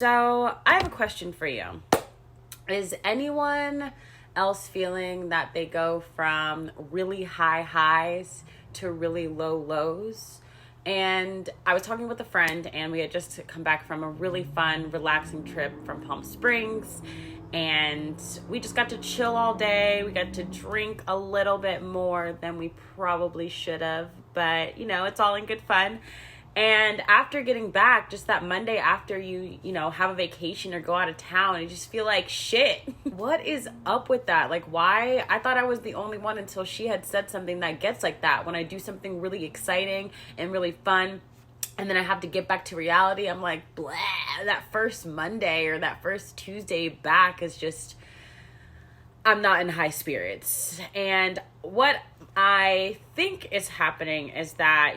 So I have a question for you. Is anyone else feeling that they go from really high highs to really low lows? And I was talking with a friend, and we had just come back from a really fun, relaxing trip from Palm Springs. And we just got to chill all day. We got to drink a little bit more than we probably should have. But, it's all in good fun. And after getting back, just that Monday after you have a vacation or go out of town, you just feel like shit. What is up with that? Like, why? I thought I was the only one until she had said something that gets like that. When I do something really exciting and really fun, and then I have to get back to reality, I'm like, blah. That first Monday or that first Tuesday back is just, I'm not in high spirits. And what I think is happening is that,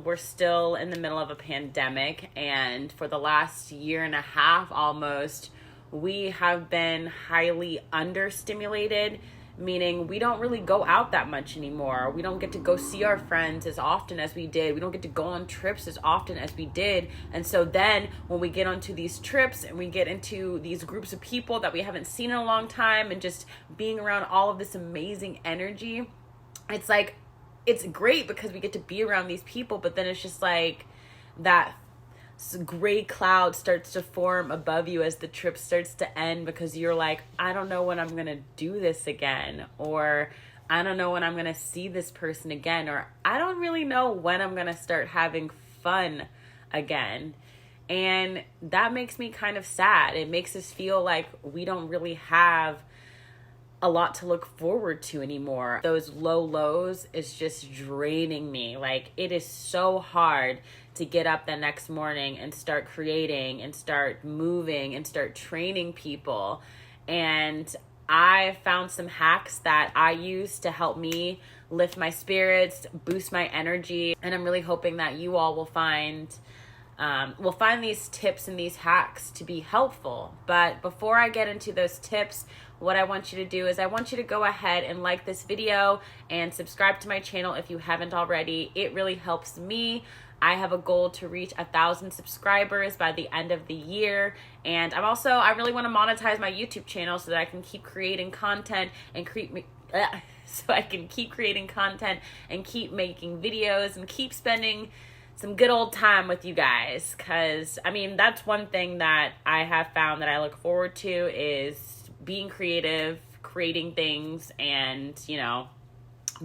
we're still in the middle of a pandemic, and for the last year and a half almost, we have been highly understimulated, meaning we don't really go out that much anymore. We don't get to go see our friends as often as we did. We don't get to go on trips as often as we did. And so then when we get onto these trips and we get into these groups of people that we haven't seen in a long time, and just being around all of this amazing energy, it's like, it's great because we get to be around these people, but then it's just like that gray cloud starts to form above you as the trip starts to end, because you're like, I don't know when I'm going to do this again, or I don't know when I'm going to see this person again, or I don't really know when I'm going to start having fun again. And that makes me kind of sad. It makes us feel like we don't really have a lot to look forward to anymore. Those low lows is just draining me. Like, it is so hard to get up the next morning and start creating and start moving and start training people. And I found some hacks that I use to help me lift my spirits, boost my energy. And I'm really hoping that you all will find these tips and these hacks to be helpful. But before I get into those tips, what I want you to do is I want you to go ahead and like this video and subscribe to my channel if you haven't already. It really helps me. I have a goal to reach 1,000 subscribers by the end of the year. And I really want to monetize my YouTube channel so that I can keep creating content and keep making videos and keep spending some good old time with you guys. Because, that's one thing that I have found that I look forward to is being creative, creating things, and,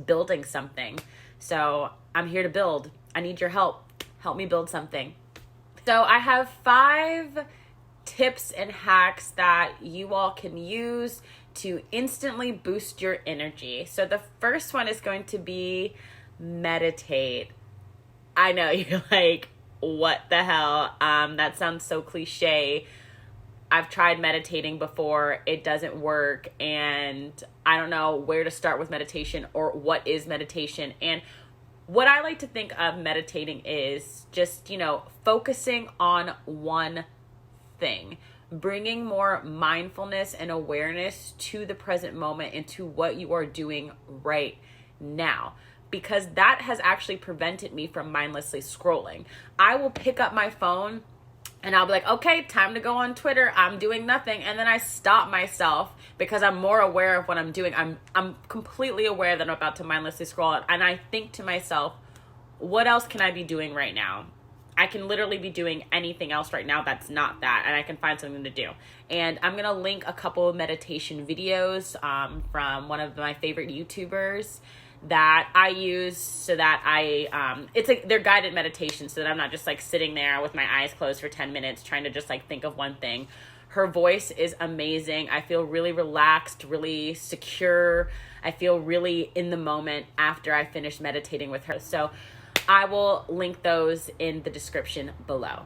building something. So I'm here to build. I need your help. Help me build something. So I have 5 tips and hacks that you all can use to instantly boost your energy. So the first one is going to be meditate. I know you're like, what the hell? That sounds so cliche. I've tried meditating before. It doesn't work. And I don't know where to start with meditation or what is meditation. And what I like to think of meditating is just, focusing on one thing, bringing more mindfulness and awareness to the present moment and to what you are doing right now. Because that has actually prevented me from mindlessly scrolling. I will pick up my phone and I'll be like, okay, time to go on Twitter. I'm doing nothing. And then I stop myself because I'm more aware of what I'm doing. I'm completely aware that I'm about to mindlessly scroll. And I think to myself, what else can I be doing right now? I can literally be doing anything else right now that's not that. And I can find something to do. And I'm going to link a couple of meditation videos from one of my favorite YouTubers that I use so that they're guided meditations, so that I'm not just like sitting there with my eyes closed for 10 minutes trying to just like think of one thing. Her voice is amazing. I feel really relaxed, really secure. I feel really in the moment after I finish meditating with her. So I will link those in the description below.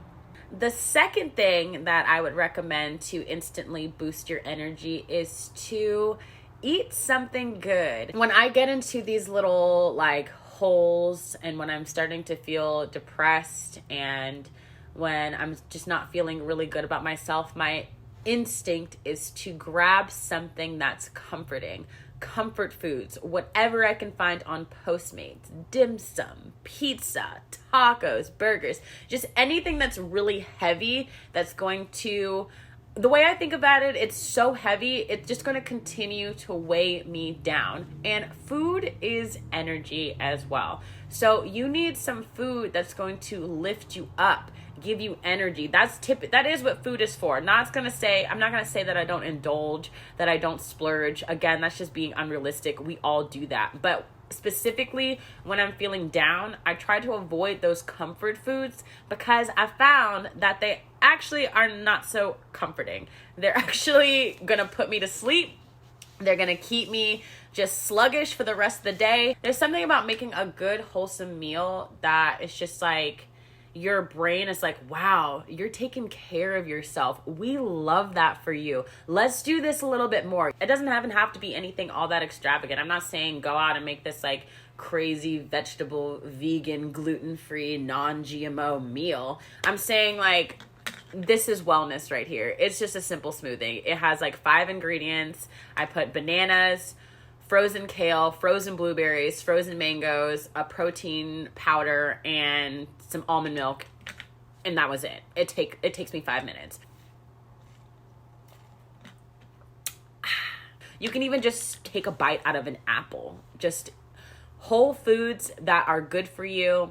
The second thing that I would recommend to instantly boost your energy is to eat something good. When I get into these little like holes, and when I'm starting to feel depressed, and when I'm just not feeling really good about myself, my instinct is to grab something that's comforting. comfort foods, whatever I can find on Postmates, dim sum, pizza, tacos, burgers, just anything that's really heavy that's going to, the way I think about it, it's so heavy, it's just going to continue to weigh me down. And food is energy as well. So you need some food that's going to lift you up, give you energy. That is what food is for. I'm not going to say that I don't indulge, that I don't splurge. Again, that's just being unrealistic. We all do that. But specifically when I'm feeling down, I try to avoid those comfort foods because I found that they actually are not so comforting. They're actually going to put me to sleep. They're going to keep me just sluggish for the rest of the day. There's something about making a good, wholesome meal that is just like, your brain is like, wow, you're taking care of yourself. We love that for you. Let's do this a little bit more. It doesn't even have to be anything all that extravagant. I'm not saying go out and make this like crazy vegetable, vegan, gluten-free, non-GMO meal. I'm saying like, this is wellness right here. It's just a simple smoothie. It has like 5 ingredients. I put bananas, frozen kale, frozen blueberries, frozen mangoes, a protein powder, and some almond milk, and that was it. It takes me 5 minutes. You can even just take a bite out of an apple. Just whole foods that are good for you,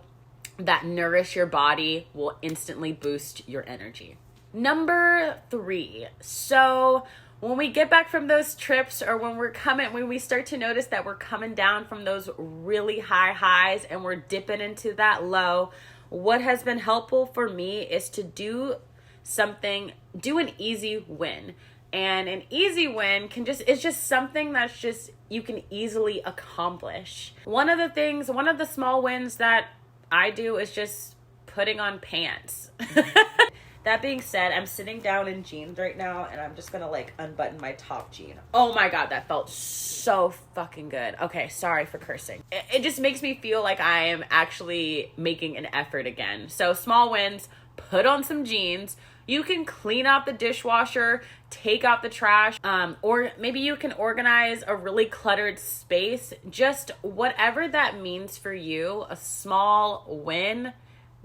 that nourish your body, will instantly boost your energy. Number 3. So when we get back from those trips, or when we start to notice that we're coming down from those really high highs and we're dipping into that low, what has been helpful for me is to do an easy win. And an easy win is just something that's just, you can easily accomplish. One of the small wins that I do is just putting on pants. That being said, I'm sitting down in jeans right now, and I'm just gonna like unbutton my top jean. Oh my God, that felt so fucking good. Okay, sorry for cursing. It just makes me feel like I am actually making an effort again. So small wins, put on some jeans. You can clean out the dishwasher, take out the trash, or maybe you can organize a really cluttered space. Just whatever that means for you, a small win.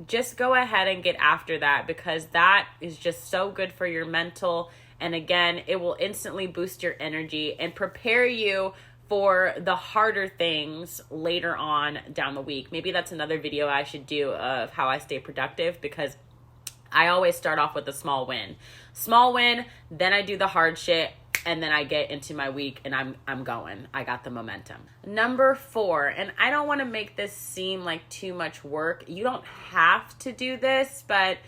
Just go ahead and get after that, because that is just so good for your mental. And again, it will instantly boost your energy and prepare you for the harder things later on down the week. Maybe that's another video I should do of how I stay productive, because I always start off with a small win. Small win, then I do the hard shit, and then I get into my week and I'm going. I got the momentum. Number 4, and I don't want to make this seem like too much work. You don't have to do this, but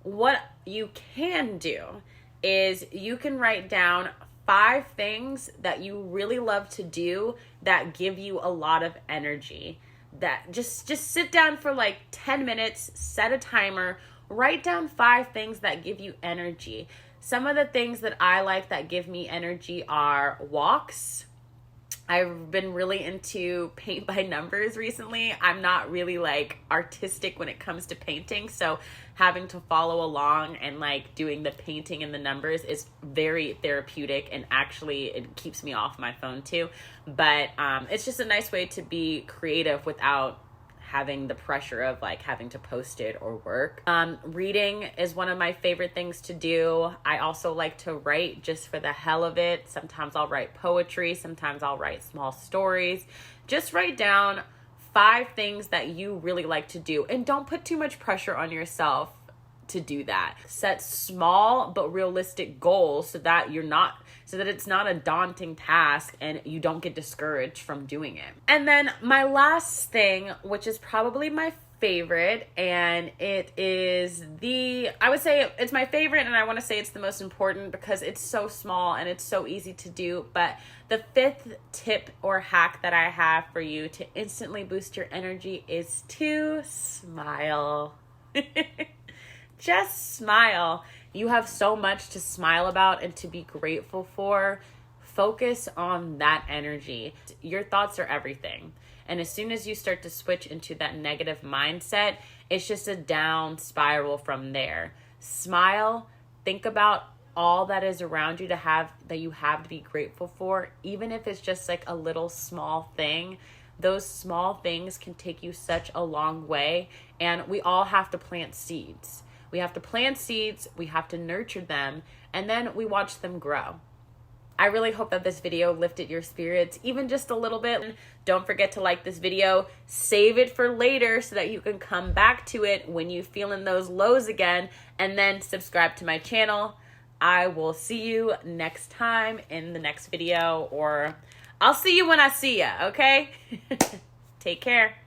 what you can do is you can write down 5 things that you really love to do that give you a lot of energy. That just sit down for like 10 minutes, set a timer, write down 5 things that give you energy. Some of the things that I like that give me energy are walks. I've been really into paint by numbers recently. I'm not really like artistic when it comes to painting, so having to follow along and like doing the painting and the numbers is very therapeutic, and actually it keeps me off my phone too. But it's just a nice way to be creative without having the pressure of like having to post it or work. Reading is one of my favorite things to do. I also like to write just for the hell of it. Sometimes I'll write poetry. Sometimes I'll write small stories. Just write down 5 things that you really like to do, and don't put too much pressure on yourself to do that. Set small but realistic goals so that it's not a daunting task and you don't get discouraged from doing it. And then my last thing, which is probably my favorite, and I would say it's my favorite, and I want to say it's the most important because it's so small and it's so easy to do. But the 5th tip or hack that I have for you to instantly boost your energy is to smile. Just smile. You have so much to smile about and to be grateful for. Focus on that energy. Your thoughts are everything. And as soon as you start to switch into that negative mindset, it's just a down spiral from there. Smile. Think about all that is around you that you have to be grateful for, even if it's just like a little small thing. Those small things can take you such a long way, and we all have to plant seeds. We have to plant seeds, we have to nurture them, and then we watch them grow. I really hope that this video lifted your spirits even just a little bit. Don't forget to like this video, save it for later so that you can come back to it when you feel in those lows again, and then subscribe to my channel. I will see you next time in the next video, or I'll see you when I see ya, okay? Take care.